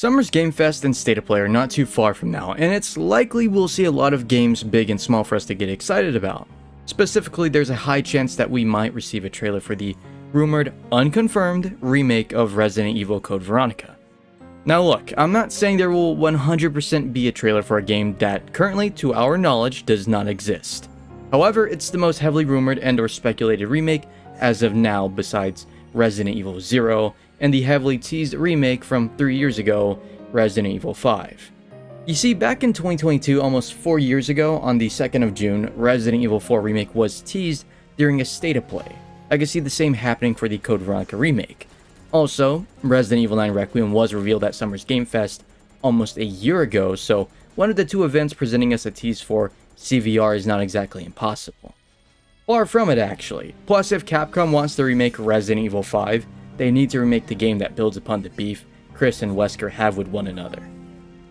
Summer's Game Fest and State of Play are not too far from now, and it's likely we'll see a lot of games big and small for us to get excited about. Specifically, there's a high chance that we might receive a trailer for the rumored, unconfirmed remake of Resident Evil Code Veronica. Now look, I'm not saying there will 100% be a trailer for a game that currently, to our knowledge, does not exist. However, it's the most heavily rumored and or speculated remake as of now besides Resident Evil 0 and the heavily teased remake from 3 years ago, Resident Evil 5. You see, back in 2022, almost 4 years ago, on the 2nd of June, Resident Evil 4 Remake was teased during a State of Play. I can see the same happening for the Code Veronica remake. Also, Resident Evil 9 Requiem was revealed at Summer's Game Fest almost a year ago, so one of the two events presenting us a tease for CVR is not exactly impossible. Far from it, actually. Plus, if Capcom wants to remake Resident Evil 5, they need to remake the game that builds upon the beef Chris and Wesker have with one another.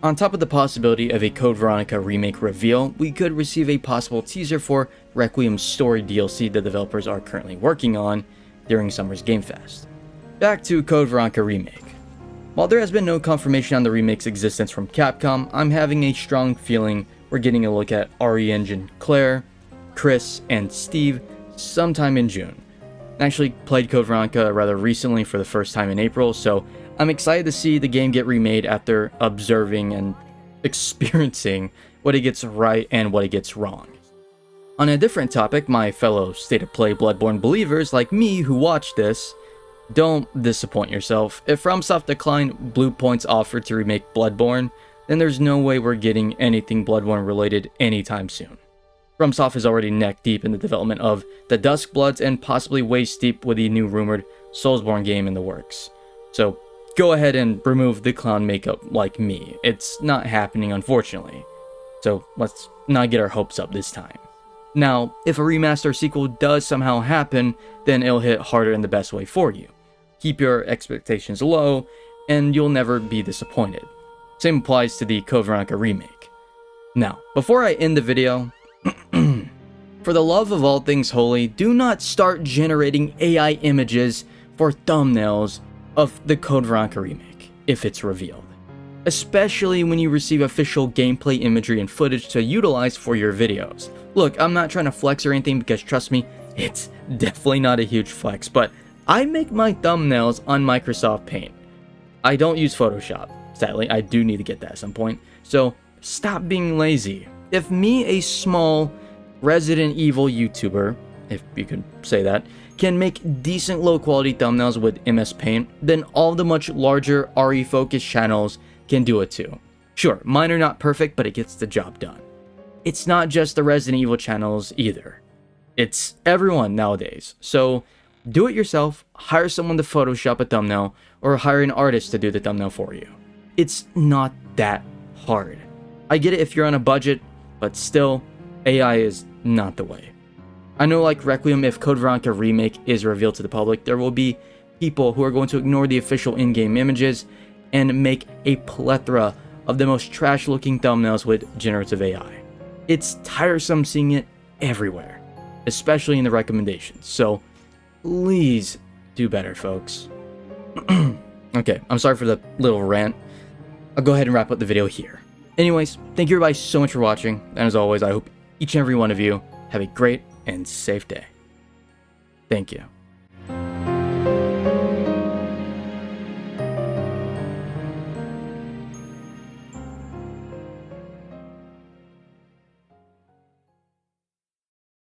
On top of the possibility of a Code Veronica remake reveal, we could receive a possible teaser for Requiem's story DLC the developers are currently working on during Summer's Game Fest. Back to Code Veronica Remake. While there has been no confirmation on the remake's existence from Capcom, I'm having a strong feeling we're getting a look at RE Engine Claire, Chris, and Steve sometime in June. I actually played Code Veronica rather recently for the first time in April, so I'm excited to see the game get remade after observing and experiencing what it gets right and what it gets wrong. On a different topic, my fellow State of Play Bloodborne believers like me who watch this, don't disappoint yourself. If FromSoft declined Blue Point's offer to remake Bloodborne, then there's no way we're getting anything Bloodborne related anytime soon. FromSoft is already neck deep in the development of the Duskbloods and possibly waist deep with the new rumored Soulsborne game in the works. So go ahead and remove the clown makeup like me. It's not happening, unfortunately. So let's not get our hopes up this time. Now, if a remaster sequel does somehow happen, then it'll hit harder in the best way for you. Keep your expectations low, and you'll never be disappointed. Same applies to the Code Veronica remake. Now, before I end the video, for the love of all things holy, do not start generating AI images for thumbnails of the Code Veronica remake, if it's revealed. Especially when you receive official gameplay imagery and footage to utilize for your videos. Look, I'm not trying to flex or anything because trust me, it's definitely not a huge flex, but I make my thumbnails on Microsoft Paint. I don't use Photoshop. Sadly, I do need to get that at some point, so stop being lazy. If me, a small Resident Evil YouTuber, if you could say that, can make decent low quality thumbnails with MS Paint, then all the much larger RE focused channels can do it too. Sure, mine are not perfect, but it gets the job done. It's not just the Resident Evil channels either. It's everyone nowadays. So do it yourself, hire someone to Photoshop a thumbnail, or hire an artist to do the thumbnail for you. It's not that hard. I get it if you're on a budget, but still, AI is not the way. I know, like Requiem, if Code Veronica Remake is revealed to the public, there will be people who are going to ignore the official in-game images and make a plethora of the most trash-looking thumbnails with generative AI. It's tiresome seeing it everywhere, especially in the recommendations, so please do better, folks. Okay, I'm sorry for the little rant. I'll go ahead and wrap up the video here. Anyways, thank you everybody so much for watching, and as always, I hope each and every one of you have a great and safe day. Thank you.